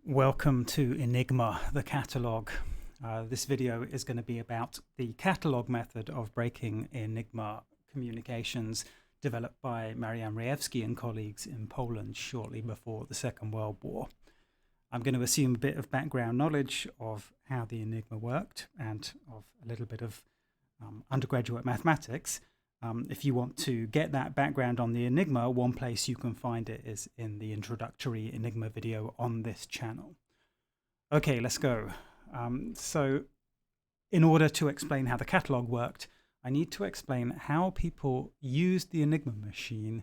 Welcome to Enigma, the Catalogue. This video is going to be about the Catalogue method of breaking Enigma communications developed by Marian Rejewski and colleagues in Poland shortly before the Second World War. I'm going to assume a bit of background knowledge of how the Enigma worked and of a little bit of undergraduate mathematics. If you want to get that background on the Enigma, one place you can find it is in the introductory Enigma video on this channel. Okay, let's go. So in order to explain how the Catalogue worked, I need to explain how people used the Enigma machine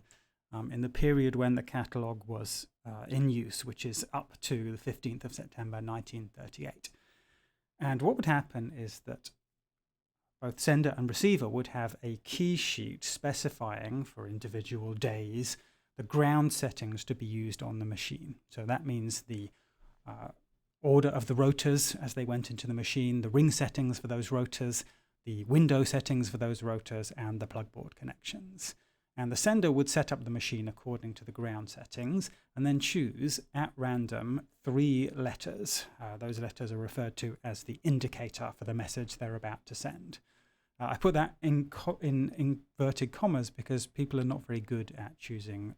in the period when the Catalogue was in use, which is up to the 15th of September 1938. And what would happen is that both sender and receiver would have a key sheet specifying for individual days the ground settings to be used on the machine. So that means the order of the rotors as they went into the machine, the ring settings for those rotors, the window settings for those rotors, and the plugboard connections. And the sender would set up the machine according to the ground settings and then choose at random 3 letters. Those letters are referred to as the indicator for the message they're about to send. I put that in inverted commas because people are not very good at choosing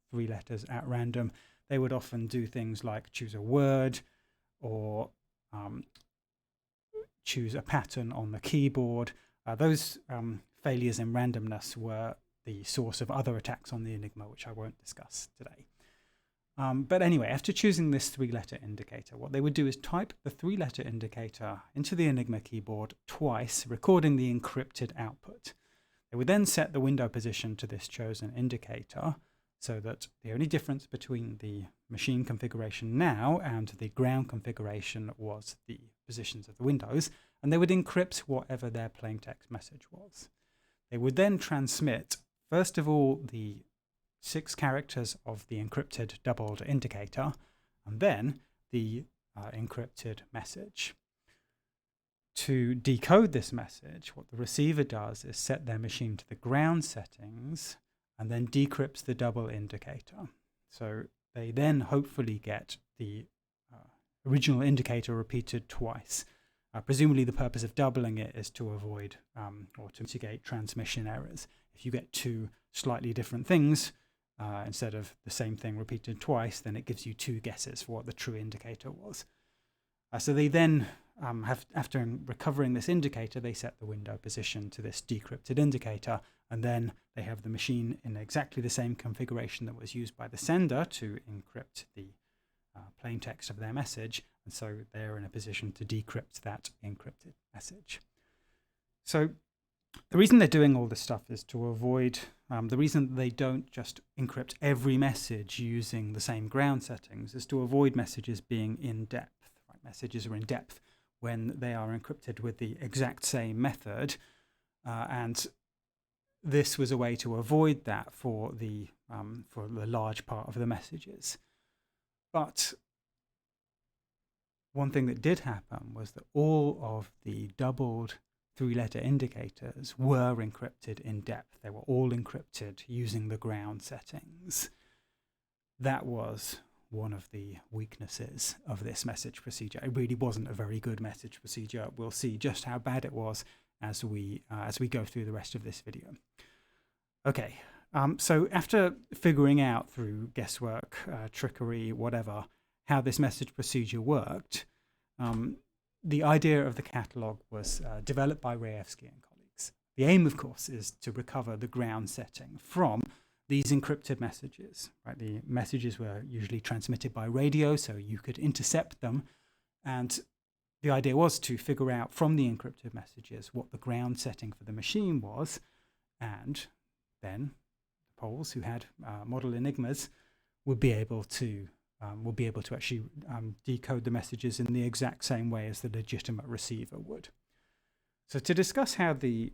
3 letters at random. They would often do things like choose a word or choose a pattern on the keyboard. Those failures in randomness were the source of other attacks on the Enigma, which I won't discuss today. But anyway, after choosing this 3-letter indicator, what they would do is type the 3-letter indicator into the Enigma keyboard twice, recording the encrypted output. They would then set the window position to this chosen indicator so that the only difference between the machine configuration now and the ground configuration was the positions of the windows, and they would encrypt whatever their plaintext message was. They would then transmit, first of all, the 6 characters of the encrypted doubled indicator, and then the encrypted message. To decode this message, what the receiver does is set their machine to the ground settings and then decrypts the double indicator. So they then hopefully get the original indicator repeated twice. Presumably the purpose of doubling it is to avoid or to mitigate transmission errors. If you get 2 slightly different things instead of the same thing repeated twice, then it gives you 2 guesses for what the true indicator was. So they then, after recovering this indicator, they set the window position to this decrypted indicator, and then they have the machine in exactly the same configuration that was used by the sender to encrypt the plain text of their message, and so they're in a position to decrypt that encrypted message. So the reason they're doing all this stuff is to avoid, the reason they don't just encrypt every message using the same ground settings is to avoid messages being in depth. Right? Messages are in depth when they are encrypted with the exact same method, and this was a way to avoid that for the large part of the messages. But one thing that did happen was that all of the doubled 3-letter indicators were encrypted in depth. They were all encrypted using the ground settings. That was one of the weaknesses of this message procedure. It really wasn't a very good message procedure. We'll see just how bad it was as we go through the rest of this video. Okay, so after figuring out through guesswork, trickery, whatever, how this message procedure worked, the idea of the Catalogue was developed by Rejewski and colleagues. The aim, of course, is to recover the ground setting from these encrypted messages. Right? The messages were usually transmitted by radio, so you could intercept them. And the idea was to figure out from the encrypted messages what the ground setting for the machine was, and then the Poles who had model Enigmas would be able to actually decode the messages in the exact same way as the legitimate receiver would. So to discuss how the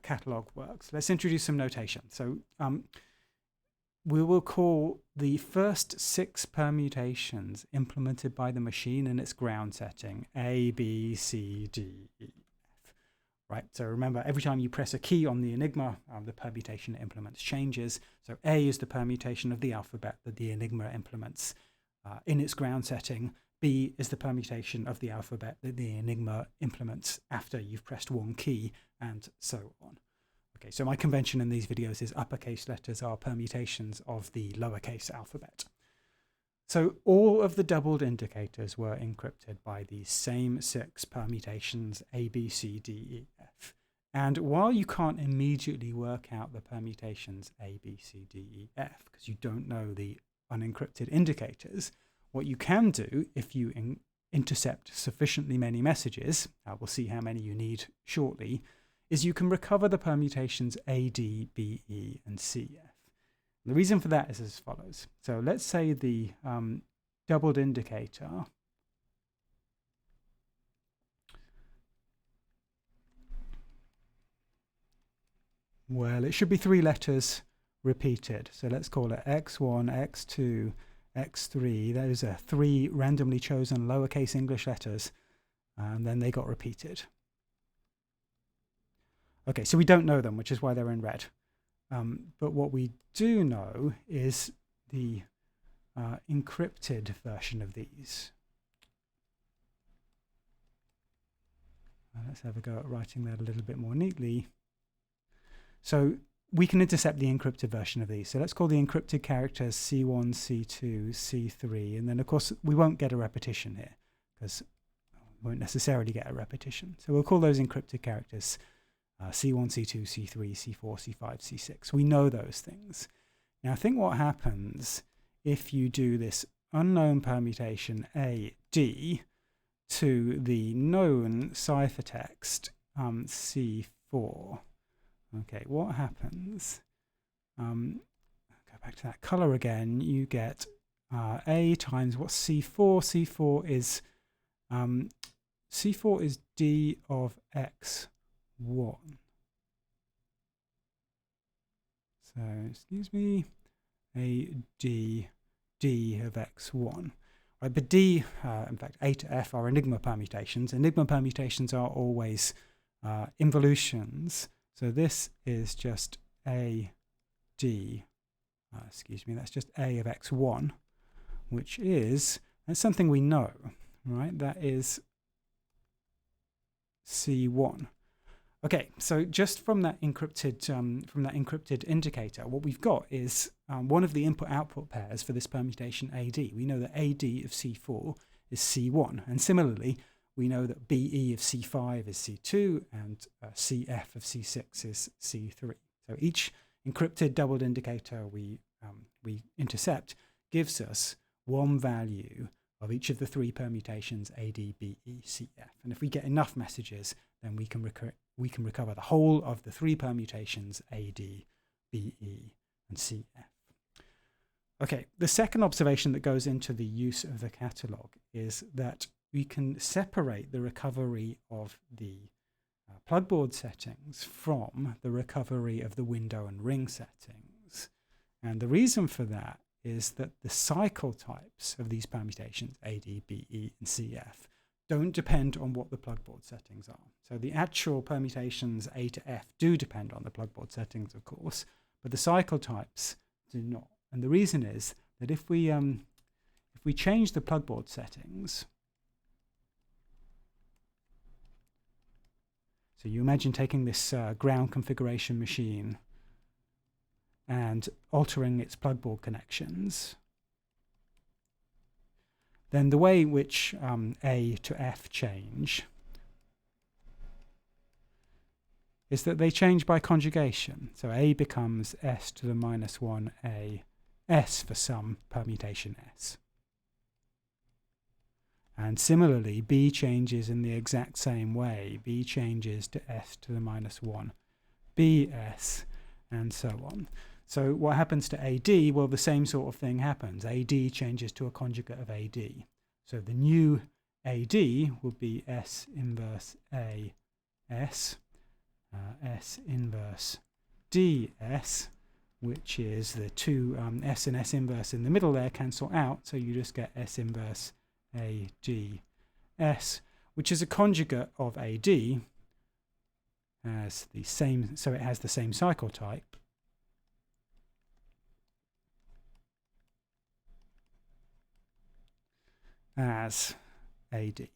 Catalogue works, let's introduce some notation. So we will call the first 6 permutations implemented by the machine in its ground setting A, B, C, D, E, F. right? So remember, every time you press a key on the Enigma, the permutation it implements changes. So A is the permutation of the alphabet that the Enigma implements in its ground setting. B is the permutation of the alphabet that the Enigma implements after you've pressed one key, and so on. Okay, so my convention in these videos is uppercase letters are permutations of the lowercase alphabet. So all of the doubled indicators were encrypted by these same 6 permutations A, B, C, D, E, F. And while you can't immediately work out the permutations A, B, C, D, E, F, because you don't know the unencrypted indicators, what you can do if you intercept sufficiently many messages, we'll see how many you need shortly, is you can recover the permutations A, D, B, E, and C, F. The reason for that is as follows. So let's say the doubled indicator well, it should be 3 letters repeated. So let's call it X1, X2, X3. Those are 3 randomly chosen lowercase English letters, and then they got repeated. Okay, so we don't know them, which is why they're in red. But what we do know is the encrypted version of these. Let's have a go at writing that a little bit more neatly. So we can intercept the encrypted version of these. So let's call the encrypted characters C1, C2, C3. And then, of course, we won't get a repetition here because we won't necessarily get a repetition. So we'll call those encrypted characters C1, C2, C3, C4, C5, C6. We know those things. Now, I think what happens if you do this unknown permutation A, D to the known ciphertext C4. Okay, what happens? Go back to that color again. You get A times what's C4? C4 is D of X1. So, excuse me, A, D of X1. Right, but D, in fact, A to F are Enigma permutations. Enigma permutations are always involutions. So this is just A, D, excuse me, that's just A of X1, which is, that's something we know, right? That is C1. Okay, so just from that encrypted indicator, what we've got is one of the input-output pairs for this permutation AD. We know that AD of C4 is C1, and similarly, we know that BE of C5 is C2, and CF of C6 is C3. So each encrypted doubled indicator we intercept gives us one value of each of the 3 permutations AD, BE, CF. And if we get enough messages, then we can recover the whole of the 3 permutations AD, BE, and CF. Okay, the second observation that goes into the use of the catalogue is that we can separate the recovery of the plugboard settings from the recovery of the window and ring settings. And the reason for that is that the cycle types of these permutations, AD, BE, and CF, don't depend on what the plugboard settings are. So the actual permutations A to F do depend on the plugboard settings, of course, but the cycle types do not. And the reason is that if we change the plugboard settings, so you imagine taking this ground configuration machine and altering its plugboard connections, then the way in which A to F change is that they change by conjugation. So A becomes S to the minus 1A S for some permutation S. And similarly, B changes in the exact same way. B changes to S to the minus 1 BS, and so on. So what happens to AD? Well, the same sort of thing happens. AD changes to a conjugate of AD. So the new AD will be S inverse A S, S inverse DS, which is the two S and S inverse in the middle there cancel out. So you just get S inverse AD S, which is a conjugate of AD, has the same, so it has the same cycle type as AD.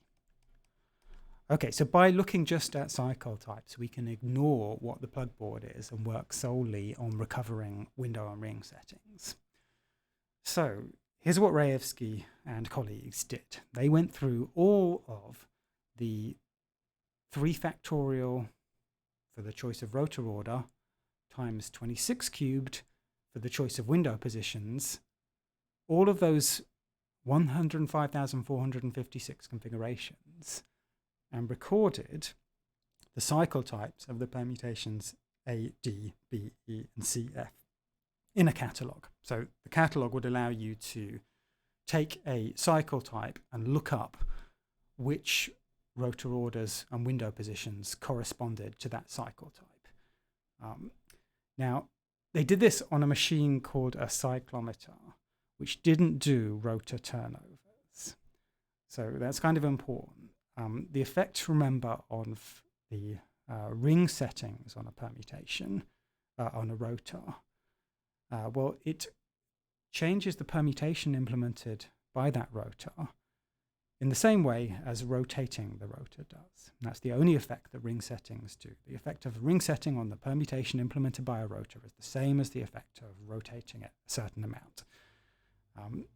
Okay, so by looking just at cycle types, we can ignore what the plug board is and work solely on recovering window and ring settings. So here's what Rejewski and colleagues did. They went through all of the 3 factorial for the choice of rotor order times 26 cubed for the choice of window positions, all of those 105,456 configurations, and recorded the cycle types of the permutations A, D, B, E, and C, F in a catalogue. So the catalogue would allow you to take a cycle type and look up which rotor orders and window positions corresponded to that cycle type. Now, they did this on a machine called a cyclometer, which didn't do rotor turnovers. So that's kind of important. The effect, remember, of the ring settings on a permutation, on a rotor, well, it changes the permutation implemented by that rotor in the same way as rotating the rotor does. And that's the only effect that ring settings do. The effect of ring setting on the permutation implemented by a rotor is the same as the effect of rotating it a certain amount.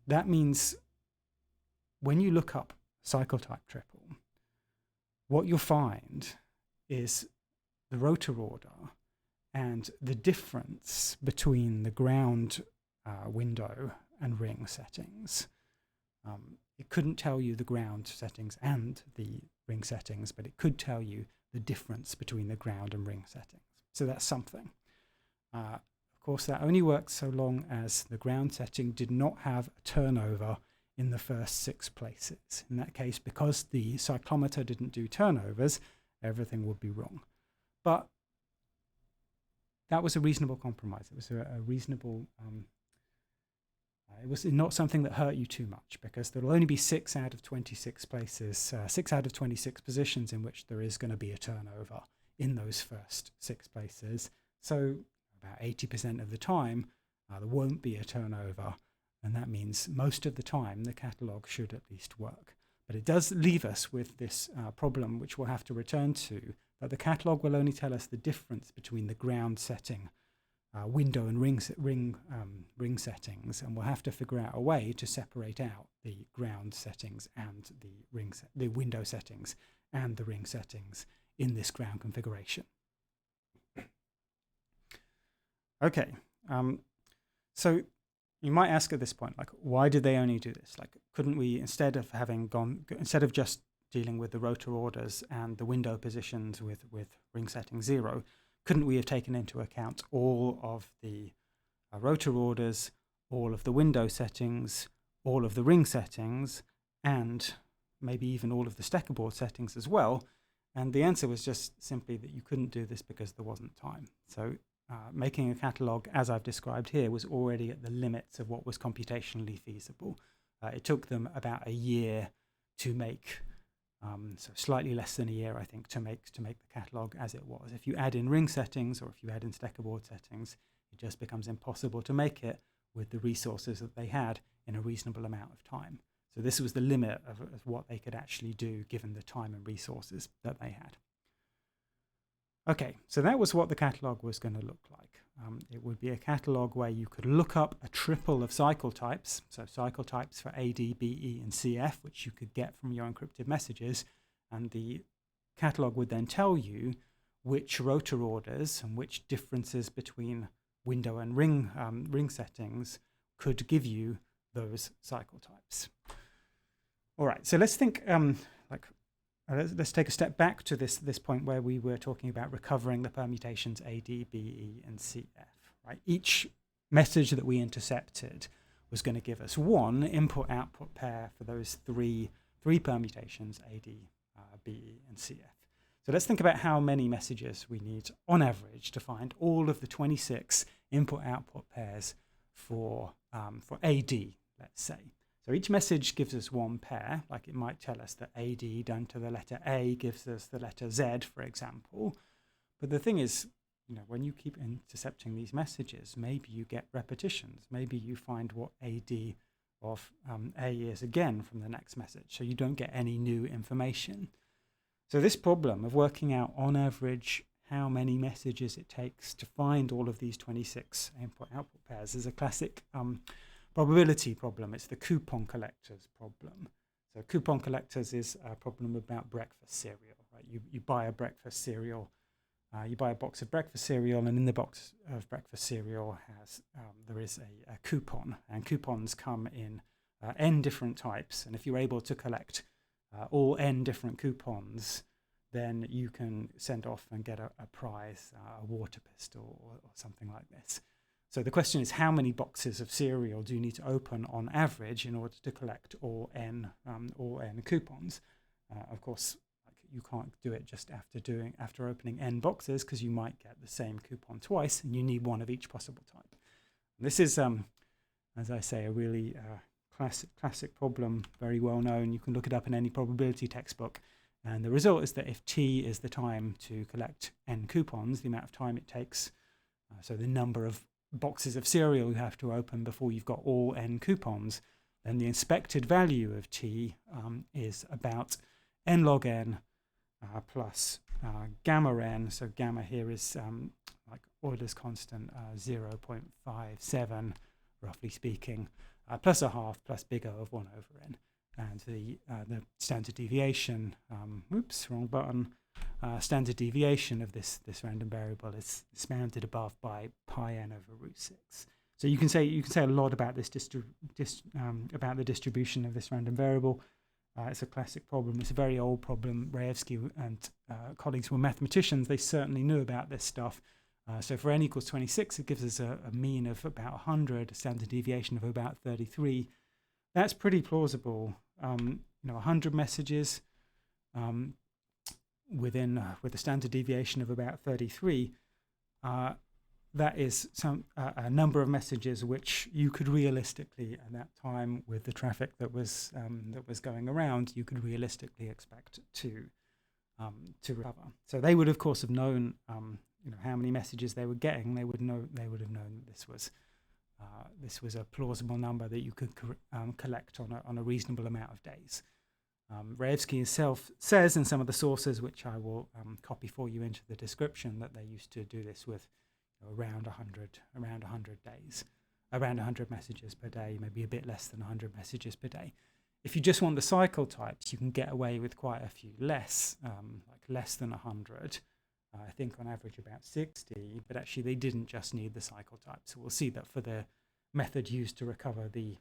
That means when you look up cycle type triple, what you'll find is the rotor order and the difference between the ground window and ring settings. It couldn't tell you the ground settings and the ring settings, but it could tell you the difference between the ground and ring settings. So that's something. Of course, that only works so long as the ground setting did not have a turnover in the first 6 places. In that case, because the cyclometer didn't do turnovers, everything would be wrong. But that was a reasonable compromise. It was a reasonable, it was not something that hurt you too much, because there will only be 6 out of 26 places, 6 out of 26 positions in which there is going to be a turnover in those first 6 places. So about 80% of the time, there won't be a turnover. And that means most of the time the catalogue should at least work. But it does leave us with this problem, which we'll have to return to, that the catalogue will only tell us the difference between the ground setting, window and ring settings, and we'll have to figure out a way to separate out the ground settings and the window settings and the ring settings in this ground configuration. Okay, so you might ask at this point, like, why did they only do this? Like, couldn't we, instead of just dealing with the rotor orders and the window positions with ring setting 0, couldn't we have taken into account all of the rotor orders, all of the window settings, all of the ring settings, and maybe even all of the steckerboard settings as well? And the answer was just simply that you couldn't do this because there wasn't time. So making a catalogue, as I've described here, was already at the limits of what was computationally feasible. It took them about a year to make, so slightly less than a year, I think, to make the catalogue as it was. If you add in ring settings or if you add in steckerboard settings, it just becomes impossible to make it with the resources that they had in a reasonable amount of time. So this was the limit of what they could actually do given the time and resources that they had. Okay, so that was what the catalogue was going to look like. It would be a catalogue where you could look up a triple of cycle types, so cycle types for AD, BE, and CF, which you could get from your encrypted messages, and the catalogue would then tell you which rotor orders and which differences between window and ring settings could give you those cycle types. All right, so let's think, let's take a step back to this point where we were talking about recovering the permutations AD, BE, and CF. Right? Each message that we intercepted was going to give us one input-output pair for those three permutations, AD, BE, and CF. So let's think about how many messages we need on average to find all of the 26 input-output pairs for AD, let's say. So each message gives us one pair, like it might tell us that AD done to the letter A gives us the letter Z, for example. But the thing is, when you keep intercepting these messages, maybe you get repetitions. Maybe you find what AD of A is again from the next message, so you don't get any new information. So this problem of working out on average how many messages it takes to find all of these 26 input-output pairs is a classic probability problem. It's the coupon collectors problem. So coupon collectors is a problem about breakfast cereal, right? You buy a breakfast cereal, you buy a box of breakfast cereal, and in the box of breakfast cereal there is a coupon, and coupons come in n different types. And if you're able to collect all n different coupons, then you can send off and get a prize, a water pistol or something like this. So the question is, how many boxes of cereal do you need to open on average in order to collect all n coupons? Of course, you can't do it just after opening n boxes, because you might get the same coupon twice, and you need one of each possible type. And this is, as I say, a really classic problem, very well known. You can look it up in any probability textbook. And the result is that if t is the time to collect n coupons, the amount of time it takes, so the number of boxes of cereal you have to open before you've got all n coupons, then the expected value of t is about n log n plus gamma n. So gamma here is like Euler's constant 0.57, roughly speaking, plus a half plus big O of 1 over n. And the standard deviation, oops, wrong button, standard deviation of this random variable is bounded above by pi n over root 6. So you can say a lot about this about the distribution of this random variable. It's a classic problem. It's a very old problem. Rejewski and colleagues were mathematicians. They certainly knew about this stuff. So for n equals 26, it gives us a mean of about 100, a standard deviation of about 33. That's pretty plausible. 100 messages with a standard deviation of about 33. That is a number of messages which you could realistically, at that time, with the traffic that was going around, you could realistically expect to recover. So they would, of course, have known how many messages they were getting. They would have known that this was a plausible number that you could collect on a reasonable amount of days. Rejewski himself says in some of the sources, which I will copy for you into the description, that they used to do this with around 100 days, around 100 messages per day, maybe a bit less than 100 messages per day. If you just want the cycle types, you can get away with quite a few less, like less than 100. I think on average about 60, but actually they didn't just need the cycle type. So we'll see that for the method used to recover the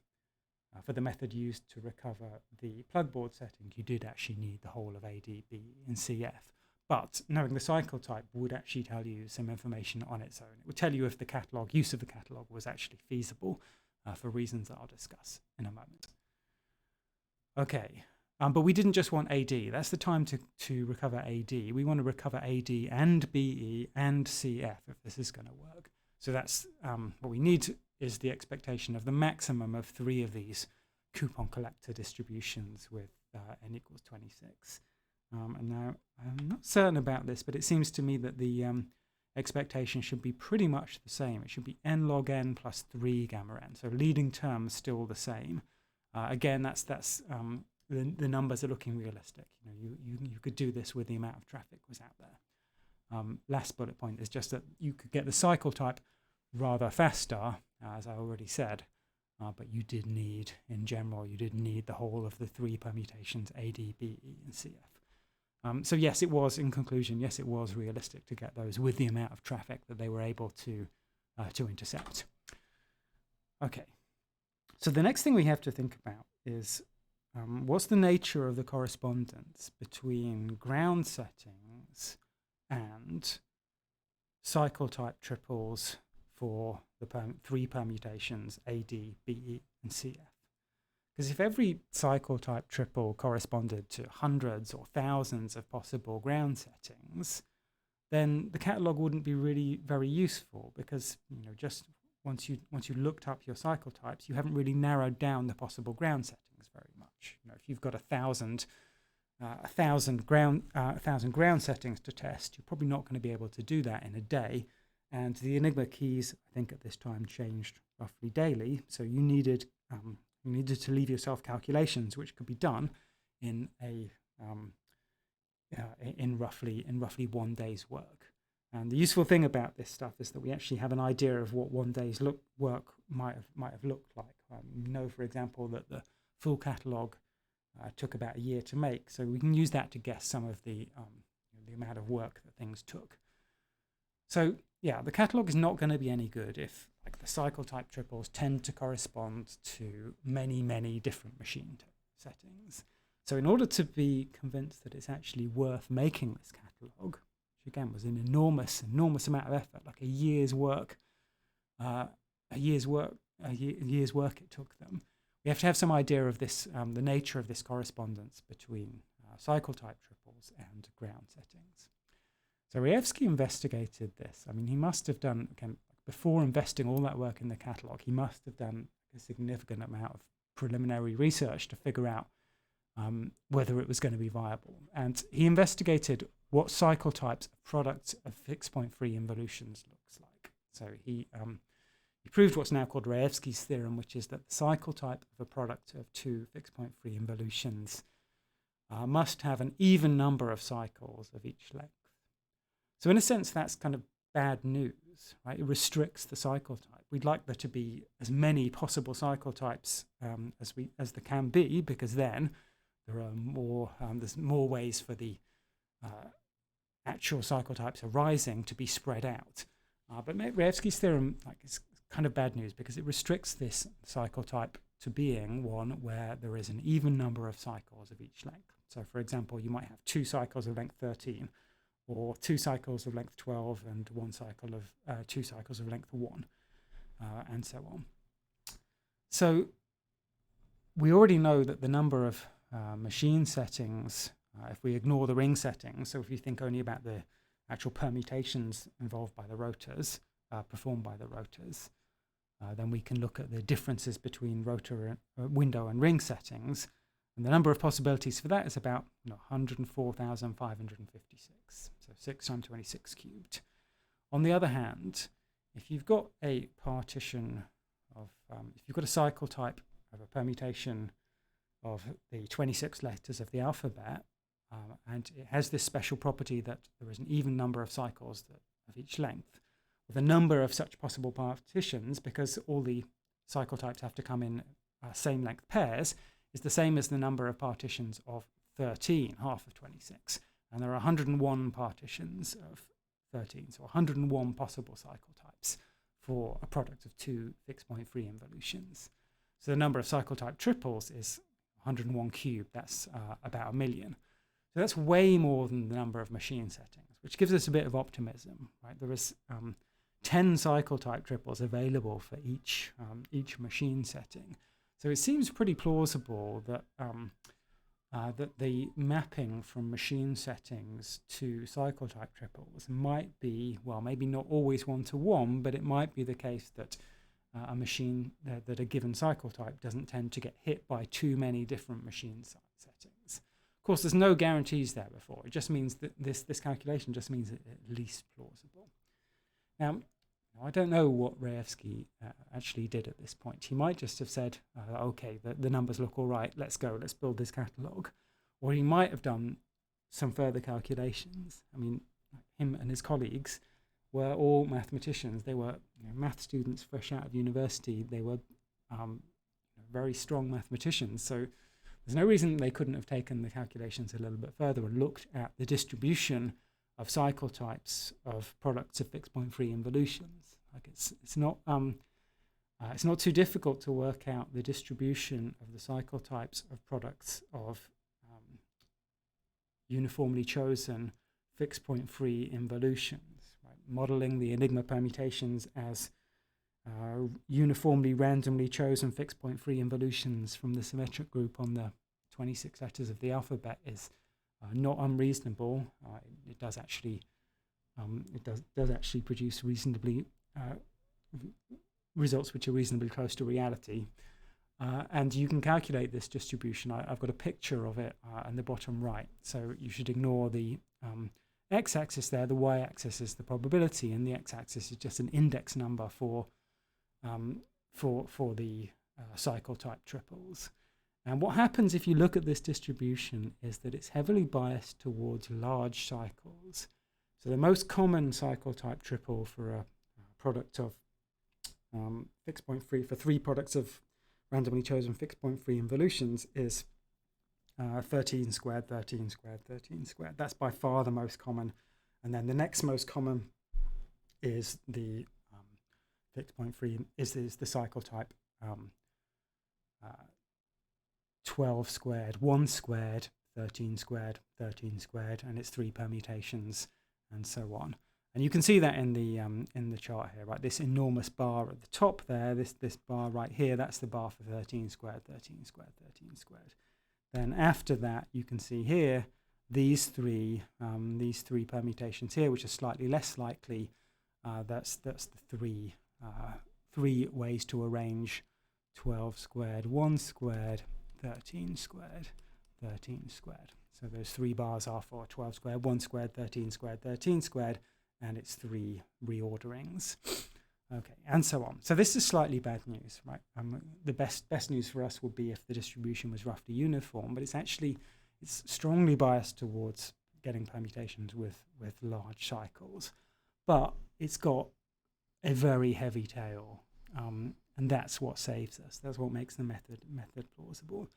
plugboard setting, you did actually need the whole of A, D, B, and CF. But knowing the cycle type would actually tell you some information on its own. It would tell you if the use of the catalog was actually feasible for reasons that I'll discuss in a moment. Okay. But we didn't just want AD. That's the time to recover AD. We want to recover AD and BE and CF if this is going to work. So that's what we need is the expectation of the maximum of 3 of these coupon collector distributions with n equals 26. And now I'm not certain about this, but it seems to me that the expectation should be pretty much the same. It should be n log n plus 3 gamma n. So leading terms still the same. Again, that's the numbers are looking realistic. You could do this with the amount of traffic was out there. Last bullet point is just that you could get the cycle type rather faster, as I already said, but you did need, in general, the whole of the 3 permutations A, D, B, E, and CF. So yes, it was, in conclusion, yes, it was realistic to get those with the amount of traffic that they were able to intercept. Okay, so the next thing we have to think about is what's the nature of the correspondence between ground settings and cycle type triples for the 3 permutations A, D, B, E, and CF? Because if every cycle type triple corresponded to hundreds or thousands of possible ground settings, then the catalog wouldn't be really very useful, because just once you looked up your cycle types, you haven't really narrowed down the possible ground settings very much. If you've got 1,000 1,000 ground settings to test, you're probably not going to be able to do that in a day. And the Enigma keys, I think at this time, changed roughly daily. So you needed to leave yourself calculations which could be done in roughly 1 day's work. And the useful thing about this stuff is that we actually have an idea of what 1 day's work might have looked like. We know, for example, that the full catalogue took about a year to make, so we can use that to guess some of the amount of work that things took. So yeah, the catalogue is not going to be any good if the cycle type triples tend to correspond to many different machine settings. So in order to be convinced that it's actually worth making this catalogue, which again was an enormous amount of effort, like a year's work it took them, we have to have some idea of this, the nature of this correspondence between cycle type triples and ground settings. So Rejewski investigated this. I mean, he must have done, again, before investing all that work in the catalogue, he must have done a significant amount of preliminary research to figure out whether it was going to be viable. And he investigated what cycle types a product of fixed point free involutions looks like. So he proved what's now called Rejewski's theorem, which is that the cycle type of a product of two fixed point free involutions must have an even number of cycles of each length. So in a sense, that's kind of bad news, right? It restricts the cycle type. We'd like there to be as many possible cycle types as there can be, because then there are there's more ways for the actual cycle types arising to be spread out. But Rejewski's theorem is kind of bad news because it restricts this cycle type to being one where there is an even number of cycles of each length. So for example, you might have 2 cycles of length 13, or 2 cycles of length 12 and 2 cycles of length 1, and so on. So we already know that the number of machine settings, if we ignore the ring settings, so if you think only about the actual permutations involved by the rotors, performed by the rotors, then we can look at the differences between rotor, window and ring settings. And the number of possibilities for that is about 104,556, so 6 times 26 cubed. On the other hand, if you've got a partition of, if you've got a cycle type of a permutation of the 26 letters of the alphabet, and it has this special property that there is an even number of cycles of each length, the number of such possible partitions, because all the cycle types have to come in same length pairs, is the same as the number of partitions of 13, half of 26. And there are 101 partitions of 13, so 101 possible cycle types for a product of 2 fixed point free involutions. So the number of cycle type triples is 101 cubed, that's about 1 million. So that's way more than the number of machine settings, which gives us a bit of optimism, right? There is 10 cycle type triples available for each machine setting. So it seems pretty plausible that that the mapping from machine settings to cycle type triples might be, well, maybe not always 1-to-1, but it might be the case that a machine, that a given cycle type doesn't tend to get hit by too many different machine settings. Of course, there's no guarantees there before. It just means that this calculation just means it at least plausible. Now, I don't know what Rejewski actually did at this point. He might just have said, okay, the numbers look all right, let's go, let's build this catalogue. Or he might have done some further calculations. I mean, him and his colleagues were all mathematicians. They were math students fresh out of university. They were very strong mathematicians. So there's no reason they couldn't have taken the calculations a little bit further and looked at the distribution of cycle types of products of fixed point free involutions. Like it's not too difficult to work out the distribution of the cycle types of products of uniformly chosen fixed point free involutions. Right? Modeling the Enigma permutations as uniformly randomly chosen fixed point free involutions from the symmetric group on the 26 letters of the alphabet is not unreasonable. It does actually produce reasonably results which are reasonably close to reality. And you can calculate this distribution. I've got a picture of it in the bottom right. So you should ignore the x-axis there. The y-axis is the probability, and the x-axis is just an index number for the cycle type triples. And what happens if you look at this distribution is that it's heavily biased towards large cycles. So the most common cycle type triple for a product of fixed point free, for 3 products of randomly chosen fixed point free involutions, is 13 squared, 13 squared, 13 squared. That's by far the most common. And then the next most common is the fixed point free, is the cycle type 12 squared, 1 squared, 13 squared, 13 squared, and it's 3 permutations and so on. And you can see that in the chart here, right? This enormous bar at the top there, this bar right here, that's the bar for 13 squared, 13 squared, 13 squared. Then after that, you can see here these three permutations here, which are slightly less likely. That's the three ways to arrange 12 squared, 1 squared, 13 squared, 13 squared. So those 3 bars are for 12 squared, 1 squared, 13 squared, 13 squared, and it's 3 reorderings. Okay, and so on. So this is slightly bad news, right? The best news for us would be if the distribution was roughly uniform, but it's strongly biased towards getting permutations with large cycles. But it's got a very heavy tail, and that's what saves us. That's what makes the method plausible.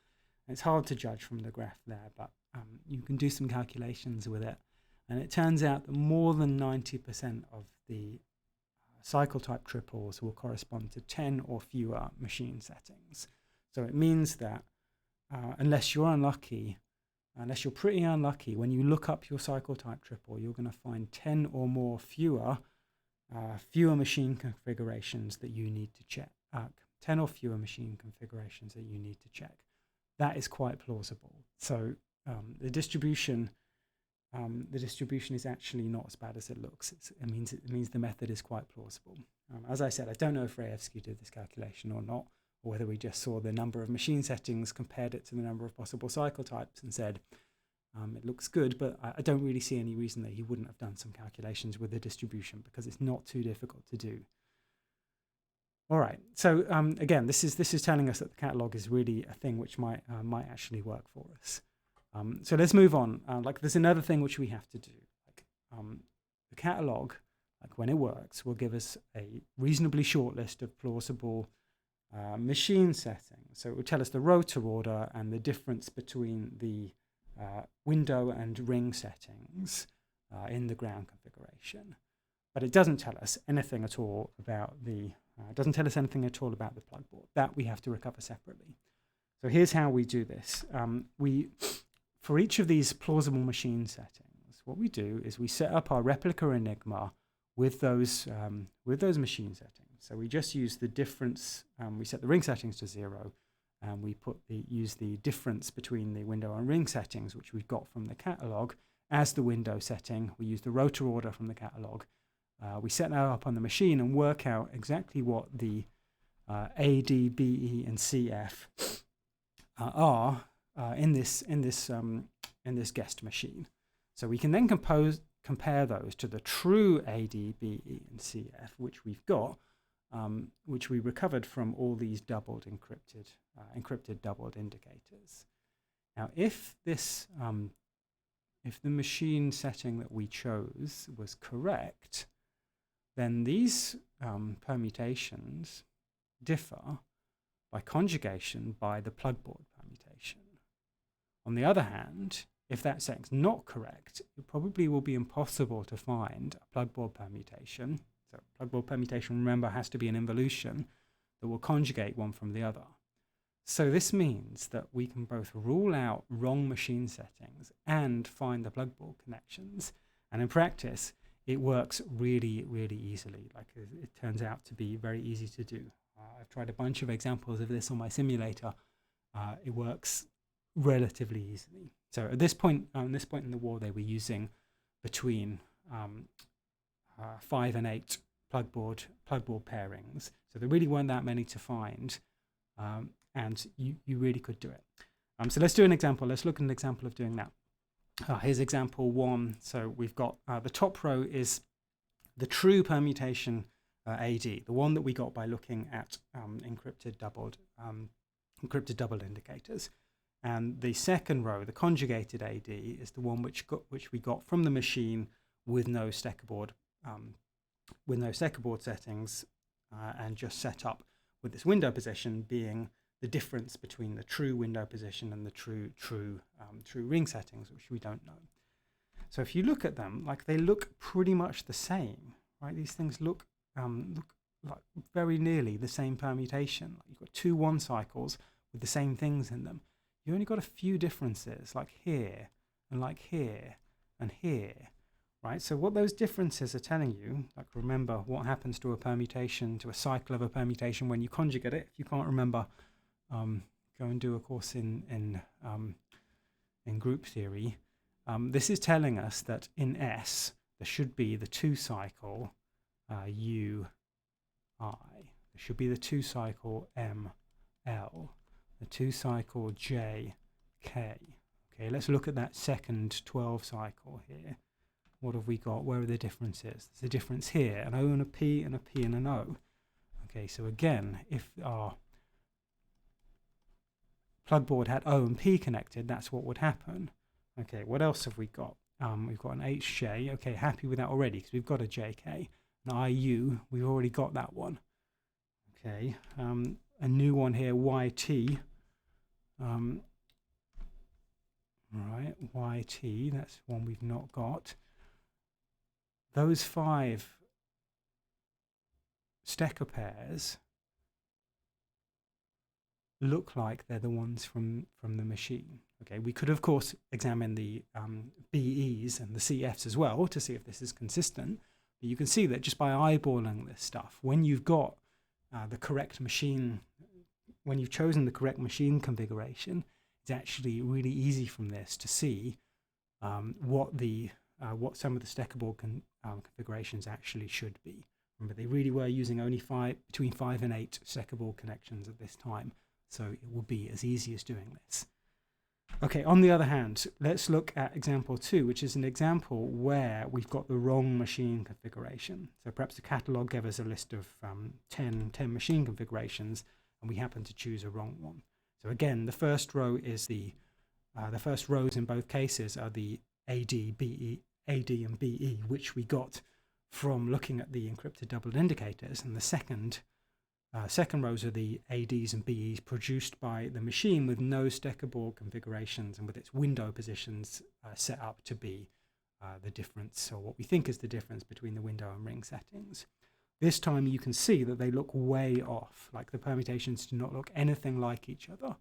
And it's hard to judge from the graph there, but you can do some calculations with it. And it turns out that more than 90% of the cycle type triples will correspond to 10 or fewer machine settings. So it means that unless you're pretty unlucky, when you look up your cycle type triple, you're going to find 10 or more fewer machine configurations that you need to check. 10 or fewer machine configurations that you need to check. That is quite plausible. So the distribution is actually not as bad as it looks. It means the method is quite plausible. As I said, I don't know if Rejewski did this calculation or not, or whether we just saw the number of machine settings, compared it to the number of possible cycle types, and said it looks good, but I don't really see any reason that he wouldn't have done some calculations with the distribution, because it's not too difficult to do. All right, so again, this is telling us that the catalog is really a thing which might actually work for us. So let's move on. There's another thing which we have to do. The catalog, when it works, will give us a reasonably short list of plausible machine settings. So it will tell us the rotor order and the difference between the window and ring settings in the ground configuration. But it doesn't tell us anything at all about the plug board. That we have to recover separately. So here's how we do this. For each of these plausible machine settings, what we do is we set up our replica Enigma with those machine settings. So we just use the difference. We set the ring settings to 0, and we use the difference between the window and ring settings, which we've got from the catalog, as the window setting. We use the rotor order from the catalog. We set that up on the machine and work out exactly what the A, D, B, E, and C, F are in this guessed machine. So we can then compare those to the true A, D, B, E, and C, F, which we've got, which we recovered from all these encrypted doubled indicators. Now, if the machine setting that we chose was correct, then these permutations differ by conjugation by the plug board permutation. On the other hand, if that setting's not correct, it probably will be impossible to find a plug board permutation. So plug board permutation, remember, has to be an involution that will conjugate one from the other. So this means that we can both rule out wrong machine settings and find the plug board connections. And in practice, it works really, really easily. It turns out to be very easy to do. I've tried a bunch of examples of this on my simulator. It works relatively easily. So at this point in the war, they were using between 5 and 8 plug board pairings. So there really weren't that many to find and you really could do it. So let's do an example. Let's look at an example of doing that. Here's example 1. So we've got the top row is the true permutation AD, the one that we got by looking at encrypted doubled indicators. And the second row, the conjugated AD, is the one which we got from the machine with no checkerboard settings, and just set up with this window position being the difference between the true window position and the true ring settings, which we don't know. So if you look at them, like, they look pretty much the same, right? These things look like very nearly the same permutation. Like, you've got 2 1 cycles with the same things in them. You only got a few differences, like here and like here and here, right? So what those differences are telling you, like, remember what happens to a permutation, to a cycle of a permutation when you conjugate it. If you can't remember, go and do a course in group theory. This is telling us that in S there should be the 2 cycle U I. There should be the 2 cycle M L, the 2 cycle J K. Okay, let's look at that second 12 cycle here. What have we got? Where are the differences? There's a difference here, an O and a P and a P and an O. Okay, so again, if our plug board had O and P connected, that's what would happen. Okay, what else have we got? We've got an HJ. Okay, happy with that already because we've got a JK. An IU, we've already got that one. Okay, a new one here, YT. Right, YT, that's one we've not got. Those 5 Stecker pairs look like they're the ones from the machine. Okay, we could of course examine the BEs and the CFs as well to see if this is consistent, but you can see that just by eyeballing this stuff, when you've got the correct machine, when you've chosen the correct machine configuration, it's actually really easy from this to see what some of the Steckerboard configurations actually should be. Remember, they really were using only between 5 and 8 Steckerboard connections at this time, so it will be as easy as doing this. Okay, on the other hand, let's look at example 2, which is an example where we've got the wrong machine configuration. So perhaps the catalogue gave us a list of 10 machine configurations, and we happen to choose a wrong one. So again, the first row is the first rows in both cases are the AD and BE, which we got from looking at the encrypted doubled indicators, and the second rows are the ADs and BEs produced by the machine with no Steckerboard configurations and with its window positions set up to be the difference, or what we think is the difference between the window and ring settings. This time you can see that they look way off, like the permutations do not look anything like each other.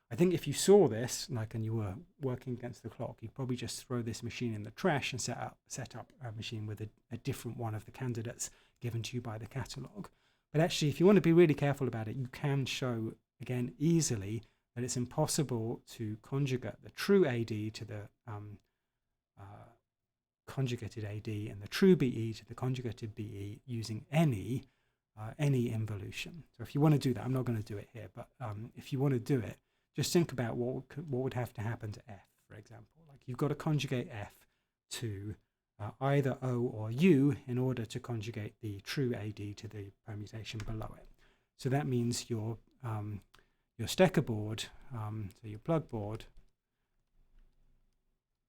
I think if you saw this, like, and you were working against the clock, you'd probably just throw this machine in the trash and set up a machine with a different one of the candidates given to you by the catalogue. But actually, if you want to be really careful about it, you can show, again, easily that it's impossible to conjugate the true AD to the conjugated AD and the true BE to the conjugated BE using any involution. So if you want to do that, I'm not going to do it here, but if you want to do it, just think about what would have to happen to F, for example. Like, you've got to conjugate F to either O or U in order to conjugate the true AD to the permutation below it. So that means your Steckerboard, so your plug board,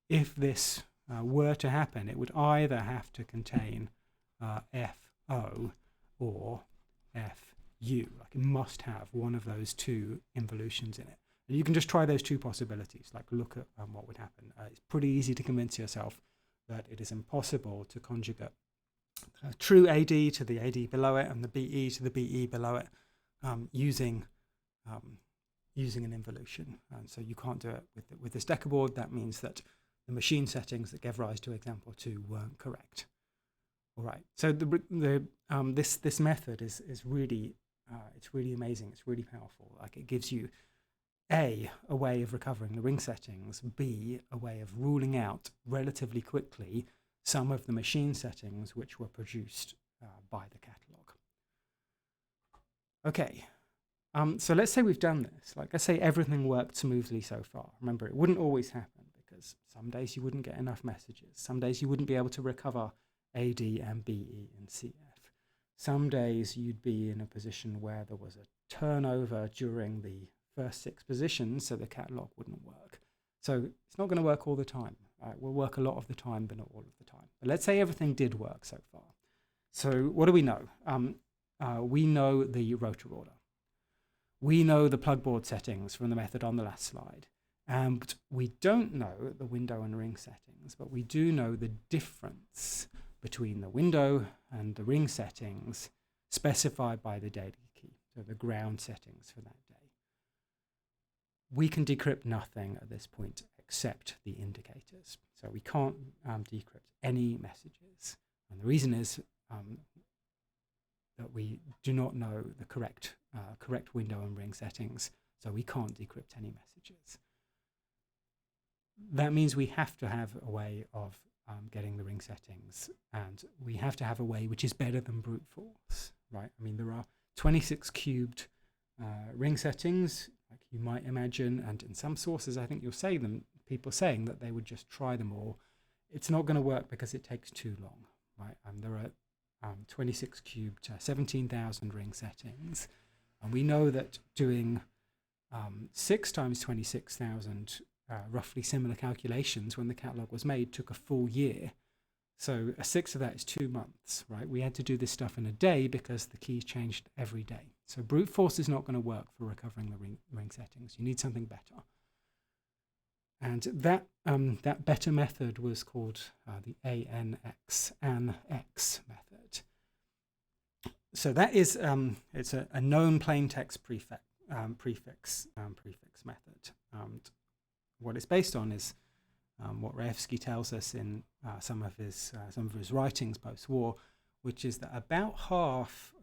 if this were to happen, it would either have to contain FO or FU. Like, it must have one of those 2 involutions in it. And you can just try those 2 possibilities, like look at what would happen. It's pretty easy to convince yourself that it is impossible to conjugate true AD to the AD below it and the BE to the BE below it using an involution. And so you can't do it with the Steckerboard. That means that the machine settings that gave rise to example 2 weren't correct. All right. So this method is really it's really amazing. It's really powerful. Like, it gives you A, a way of recovering the ring settings, B, a way of ruling out relatively quickly some of the machine settings which were produced by the catalogue. Okay, So let's say we've done this. Like, let's say everything worked smoothly so far. Remember, it wouldn't always happen because some days you wouldn't get enough messages. Some days you wouldn't be able to recover AD and BE and CF. Some days you'd be in a position where there was a turnover during the first 6 positions, so the catalog wouldn't work. So it's not going to work all the time. It will work a lot of the time, but not all of the time. But let's say everything did work so far. So what do we know? We know the rotor order. We know the plugboard settings from the method on the last slide. And we don't know the window and ring settings, but we do know the difference between the window and the ring settings specified by the data key, so the ground settings for that day. We can decrypt nothing at this point except the indicators. So we can't decrypt any messages. And the reason is that we do not know the correct window and ring settings, so we can't decrypt any messages. That means we have to have a way of getting the ring settings, and we have to have a way which is better than brute force, right? I mean, there are 26 cubed ring settings, like you might imagine, and in some sources, I think you'll say them, people saying that they would just try them all. It's not going to work because it takes too long, right? There are 26 cubed, 17,000 ring settings. And we know that doing 6 times 26,000 roughly similar calculations when the catalog was made took a full year. So a 6th of that is 2 months, right? We had to do this stuff in a day because the keys changed every day. So brute force is not going to work for recovering the ring settings. You need something better. And that better method was called the ANX method. So that is it's a known plain text prefix method. What it's based on is what Rejewski tells us in some of his writings post-war, which is that about half,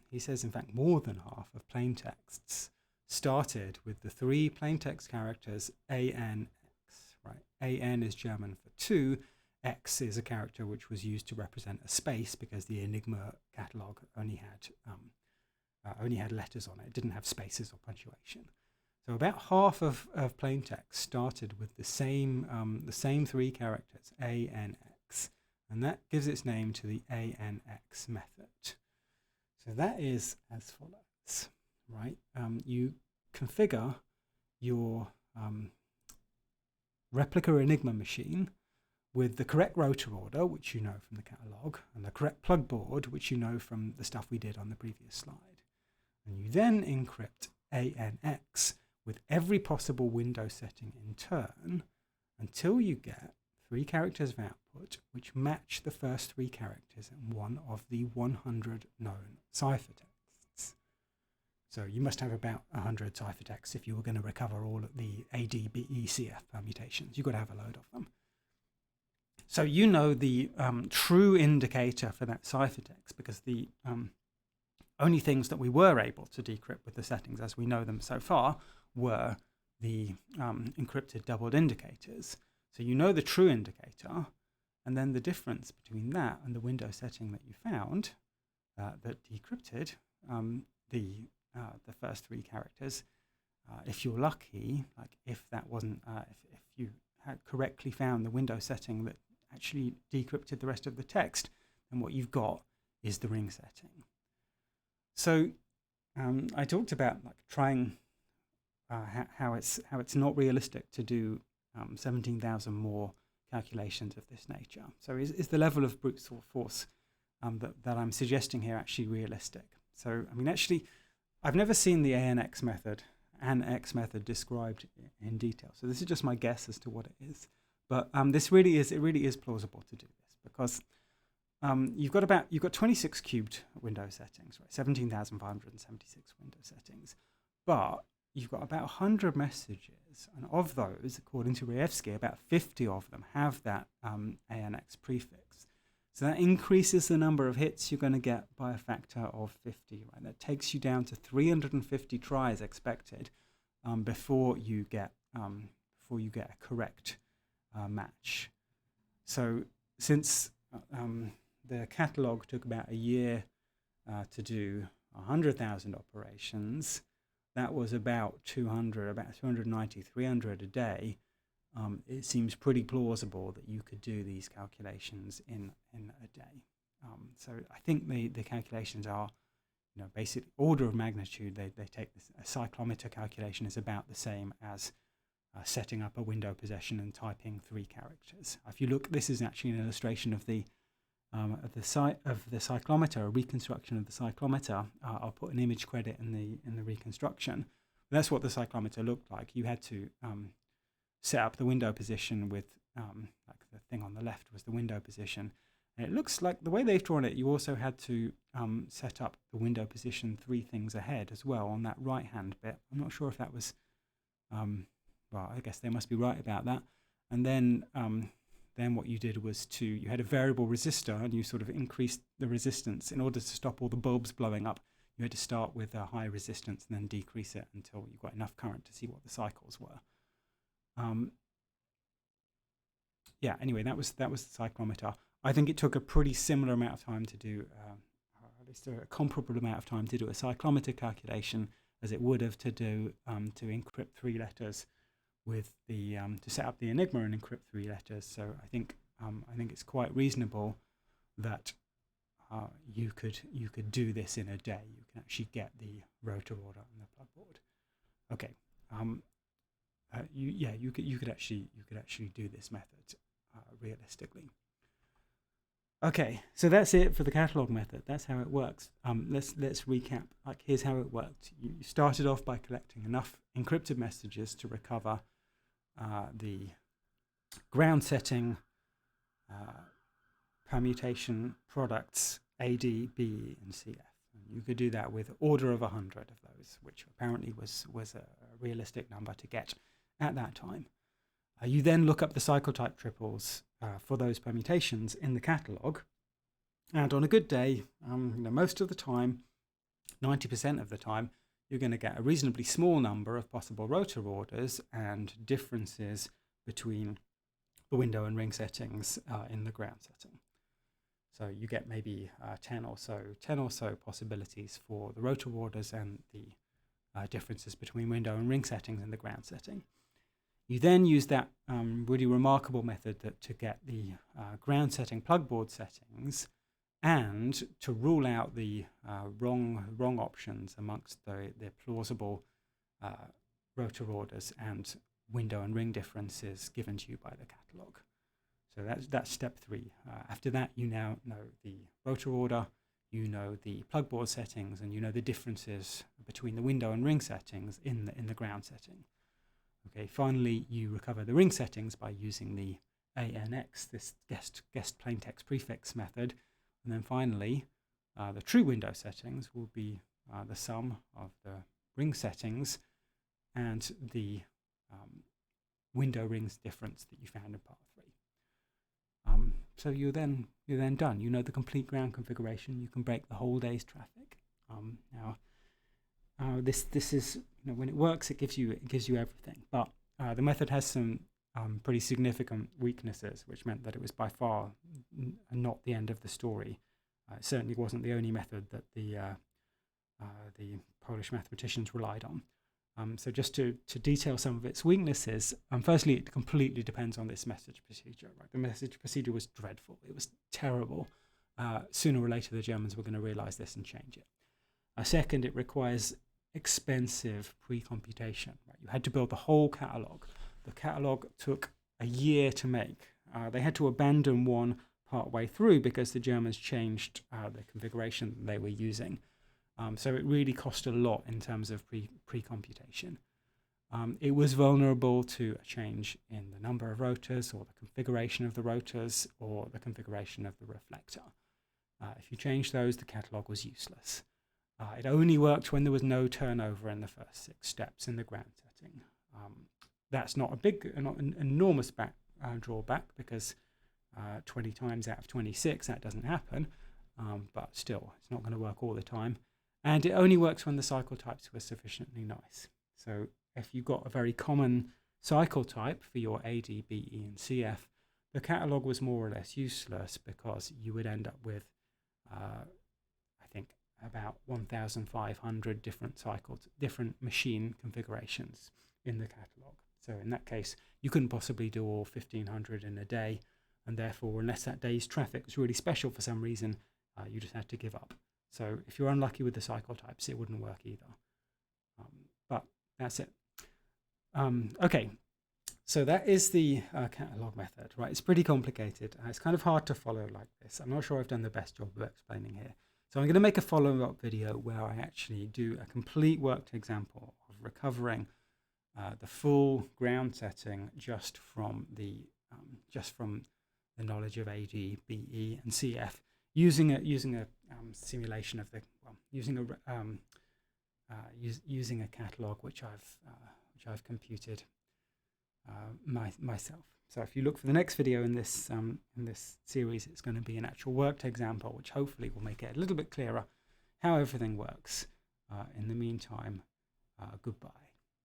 he says in fact more than half of plain texts started with the 3 plain text characters ANX. Right? AN is German for 2. X is a character which was used to represent a space because the Enigma catalog only had letters on it. It didn't have spaces or punctuation. So about half of plain text started with the same 3 characters, A, N, X, and that gives its name to the ANX method. So that is as follows, right? You configure your replica Enigma machine with the correct rotor order, which you know from the catalog, and the correct plug board, which you know from the stuff we did on the previous slide. And you then encrypt ANX with every possible window setting in turn until you get 3 characters of output which match the first 3 characters in one of the 100 known ciphertexts. So you must have about 100 ciphertexts if you were going to recover all of the AD, BE, CF permutations. You've got to have a load of them. So you know the true indicator for that ciphertext because the only things that we were able to decrypt with the settings as we know them so far were the encrypted doubled indicators. So you know the true indicator, and then the difference between that and the window setting that you found that decrypted the first 3 characters, if you're lucky, like if that wasn't, if you had correctly found the window setting that actually decrypted the rest of the text, then what you've got is the ring setting. So I talked about like trying how it's not realistic to do 17,000 more calculations of this nature. So is the level of brute force that I'm suggesting here actually realistic? So I mean, actually, I've never seen the ANX method described in detail. So this is just my guess as to what it is. But it really is plausible to do this because you've got 26 cubed window settings, right? 17,576 window settings, but you've got about 100 messages, and of those, according to Rejewski, about 50 of them have that ANX prefix. So that increases the number of hits you're going to get by a factor of 50, right? That takes you down to 350 tries expected before you get a correct match. So since the catalog took about a year to do 100,000 operations, that was about 290, 300 a day, it seems pretty plausible that you could do these calculations in a day. So I think the calculations are, basically order of magnitude. They take this, a cyclometer calculation is about the same as setting up a window possession and typing 3 characters. If you look, this is actually an illustration of the cyclometer, a reconstruction of the cyclometer. I'll put an image credit in the reconstruction. That's what the cyclometer looked like. You had to set up the window position with, like the thing on the left was the window position. And it looks like the way they've drawn it, you also had to set up the window position 3 things ahead as well on that right-hand bit. I'm not sure if that was, well, I guess they must be right about that. And then what you did was you had a variable resistor, and you sort of increased the resistance in order to stop all the bulbs blowing up. You had to start with a high resistance and then decrease it until you got enough current to see what the cycles were. Yeah, anyway, that was the cyclometer. I think it took a pretty similar amount of time to do, at least a comparable amount of time to do a cyclometer calculation as it would have to do to encrypt 3 letters with the to set up the Enigma and encrypt 3 letters. So I think it's quite reasonable that you could do this in a day. You can actually get the rotor order and the plug board. Okay. You could actually do this method realistically. Okay, so that's it for the catalog method. That's how it works. Let's recap. Like, here's how it worked. You started off by collecting enough encrypted messages to recover the ground setting permutation products A, D, B, and CF. And you could do that with order of 100 of those, which apparently was a realistic number to get at that time. You then look up the cycle type triples for those permutations in the catalog, and on a good day, most of the time, 90% of the time, you're going to get a reasonably small number of possible rotor orders and differences between the window and ring settings in the ground setting. So you get maybe 10 or so possibilities for the rotor orders and the differences between window and ring settings in the ground setting. You then use that really remarkable method to get the ground setting plug board settings and to rule out the wrong options amongst the plausible rotor orders and window and ring differences given to you by the catalog. So that's step 3. After that, you now know the rotor order, you know the plug board settings, and you know the differences between the window and ring settings in the ground setting. Okay, finally, you recover the ring settings by using the ANX, this guest plaintext prefix method. And then finally, the true window settings will be the sum of the ring settings and the window rings difference that you found in part 3. So you're then done. You know the complete ground configuration. You can break the whole day's traffic. This is, when it works, it gives you everything. But the method has some pretty significant weaknesses, which meant that it was by far not the end of the story. It certainly wasn't the only method that the Polish mathematicians relied on. So just to detail some of its weaknesses, firstly, it completely depends on this message procedure. Right? The message procedure was dreadful. It was terrible. Sooner or later, the Germans were going to realize this and change it. Second, it requires expensive pre-computation. Right? You had to build the whole catalog. The catalog took a year to make. They had to abandon one part way through because the Germans changed the configuration that they were using. So it really cost a lot in terms of pre-computation. It was vulnerable to a change in the number of rotors or the configuration of the rotors or the configuration of the reflector. If you changed those, the catalog was useless. It only worked when there was no turnover in the first 6 steps in the ground setting. That's not an enormous drawback because 20 times out of 26 that doesn't happen, but still it's not going to work all the time. And it only works when the cycle types were sufficiently nice. So if you've got a very common cycle type for your A, D, B, E, and CF, the catalog was more or less useless because you would end up with, I think, about 1,500 different cycles, different machine configurations in the catalogue. So in that case, you couldn't possibly do all 1,500 in a day, and therefore, unless that day's traffic was really special for some reason, you just had to give up. So if you're unlucky with the cycle types, it wouldn't work either. But that's it. Okay, so that is the catalog method, right? It's pretty complicated. It's kind of hard to follow like this. I'm not sure I've done the best job of explaining here. So I'm going to make a follow-up video where I actually do a complete worked example of recovering the full ground setting just from the knowledge of AD, BE, and CF using a simulation of the using a catalog which I've computed myself. So if you look for the next video in this series, it's going to be an actual worked example, which hopefully will make it a little bit clearer how everything works. In the meantime, goodbye.